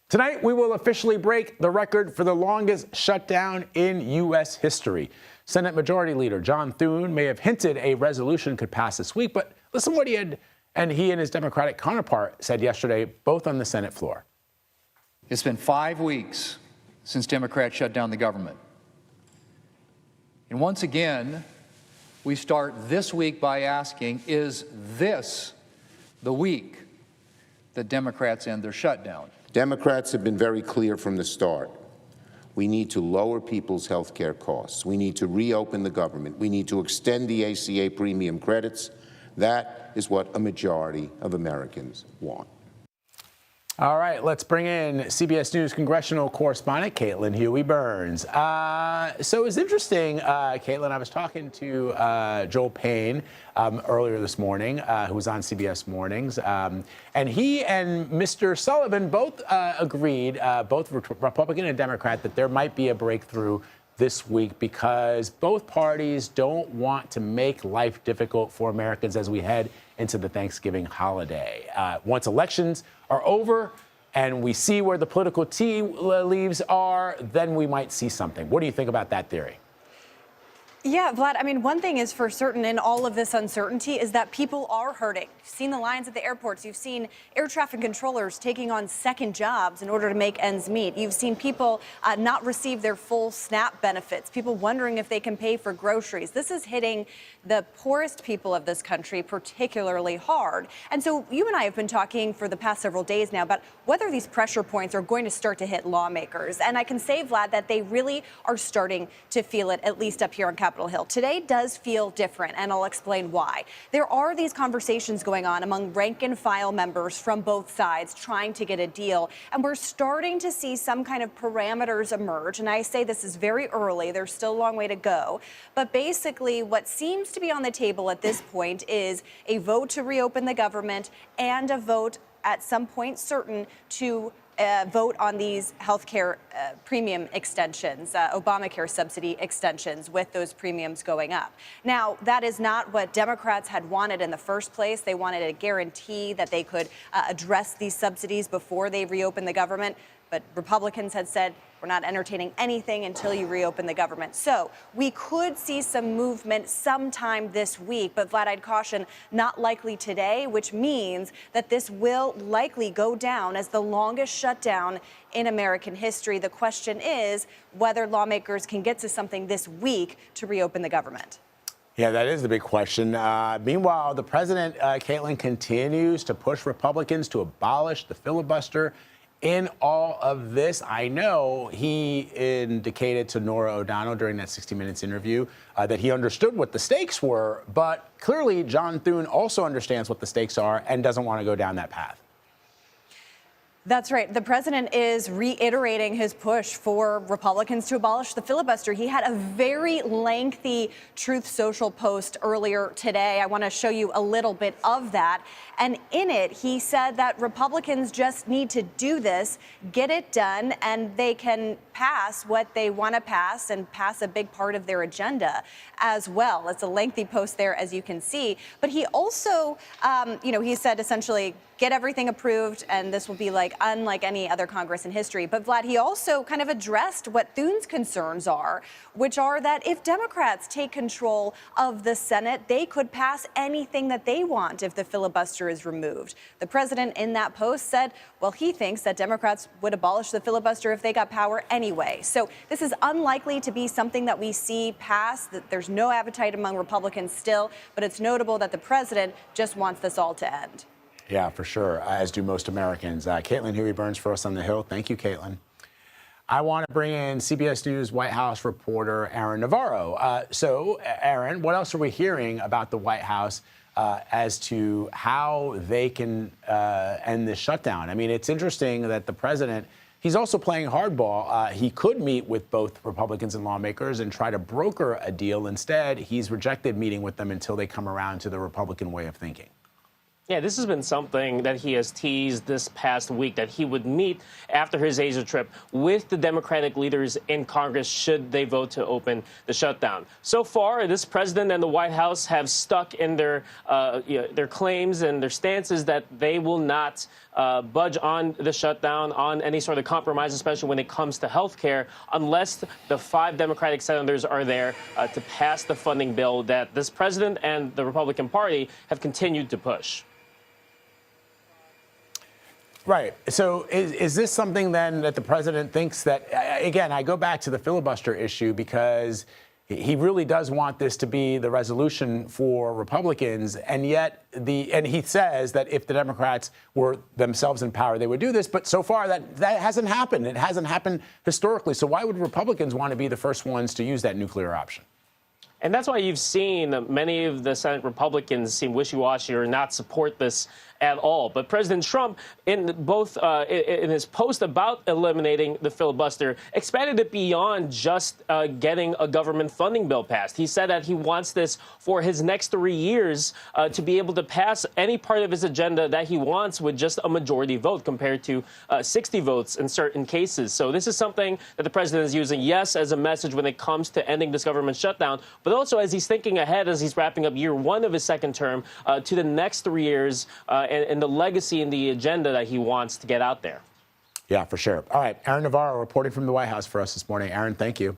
Tonight, we will officially break the record for the longest shutdown in U.S. history. Senate Majority Leader John Thune may have hinted a resolution could pass this week, but listen what he and his Democratic counterpart said yesterday, both on the Senate floor. It's been 5 weeks since Democrats shut down the government. And once again, we start this week by asking, is this the week that Democrats end their shutdown? Democrats have been very clear from the start. We need to lower people's health care costs. We need to reopen the government. We need to extend the ACA premium credits. That is what a majority of Americans want. All right, let's bring in CBS News congressional correspondent Caitlin Huey-Burns. So it's interesting, Caitlin, I was talking to Joel Payne earlier this morning, who was on CBS Mornings, and he and Mr. Sullivan both agreed, both Republican and Democrat, that there might be a breakthrough this week because both parties don't want to make life difficult for Americans as we head into the Thanksgiving holiday. Once elections are over and we see where the political tea leaves are, then we might see something. What do you think about that theory? Yeah, Vlad, I mean, one thing is for certain in all of this uncertainty is that people are hurting. You've seen the lines at the airports. You've seen air traffic controllers taking on second jobs in order to make ends meet. You've seen people not receive their full SNAP benefits, people wondering if they can pay for groceries. This is hitting the poorest people of this country particularly hard. And so you and I have been talking for the past several days now about whether these pressure points are going to start to hit lawmakers. And I can say, Vlad, that they really are starting to feel it, at least up here on Capitol Hill. Today does feel different, and I'll explain why. There are these conversations going on among rank and file members from both sides trying to get a deal, and we're starting to see some kind of parameters emerge. And I say this is very early. There's still a long way to go. But basically, what seems to be on the table at this point is a vote to reopen the government and a vote at some point certain to vote on these health care premium extensions, Obamacare subsidy extensions, with those premiums going up. Now, that is not what Democrats had wanted in the first place. They wanted a guarantee that they could address these subsidies before they reopen the government. But Republicans had said, we're not entertaining anything until you reopen the government. So we could see some movement sometime this week. But Vlad, I'd caution, not likely today, which means that this will likely go down as the longest shutdown in American history. The question is whether lawmakers can get to something this week to reopen the government. Yeah, that is the big question. Meanwhile, the president, Caitlin, continues to push Republicans to abolish the filibuster. In all of this, I know he indicated to Norah O'Donnell during that 60 Minutes interview that he understood what the stakes were, but clearly John Thune also understands what the stakes are and doesn't want to go down that path. That's right. The president is reiterating his push for Republicans to abolish the filibuster. He had a very lengthy Truth Social post earlier today. I want to show you a little bit of that. And in it, he said that Republicans just need to do this, get it done, and they can pass what they want to pass and pass a big part of their agenda as well. It's a lengthy post there, as you can see. But he also, he said essentially, get everything approved, and this will be unlike any other Congress in history. But Vlad, he also kind of addressed what Thune's concerns are, which are that if Democrats take control of the Senate, they could pass anything that they want if the filibuster is removed. The president in that post said, well, he thinks that Democrats would abolish the filibuster if they got power anyway. So this is unlikely to be something that we see pass, that there's no appetite among Republicans still, but it's notable that the president just wants this all to end. Yeah, for sure, as do most Americans. Caitlin Huey-Burns for us on the Hill. Thank you, Caitlin. I want to bring in CBS News White House reporter Aaron Navarro. So, Aaron, what else are we hearing about the White House as to how they can end this shutdown? I mean, it's interesting that the president, he's also playing hardball. He could meet with both Republicans and lawmakers and try to broker a deal. Instead, he's rejected meeting with them until they come around to the Republican way of thinking. Yeah, this has been something that he has teased this past week, that he would meet after his Asia trip with the Democratic leaders in Congress should they vote to open the shutdown. So far, this president and the White House have stuck in their claims and their stances that they will not budge on the shutdown, on any sort of compromise, especially when it comes to health care, unless the 5 Democratic senators are there to pass the funding bill that this president and the Republican Party have continued to push. Right. So is this something then that the president thinks that, again, I go back to the filibuster issue because he really does want this to be the resolution for Republicans, and yet he says that if the Democrats were themselves in power, they would do this. But so far, that hasn't happened. It hasn't happened historically. So why would Republicans want to be the first ones to use that nuclear option? And that's why you've seen many of the Senate Republicans seem wishy-washy or not support this at all. But President Trump, in his post about eliminating the filibuster, expanded it beyond just getting a government funding bill passed. He said that he wants this for his next 3 years to be able to pass any part of his agenda that he wants with just a majority vote compared to 60 votes in certain cases. So this is something that the president is using, yes, as a message when it comes to ending this government shutdown, but also as he's thinking ahead, as he's wrapping up year 1 of his second term, to the next 3 years and the legacy and the agenda that he wants to get out there. Yeah, for sure. All right. Aaron Navarro reporting from the White House for us this morning. Aaron, thank you.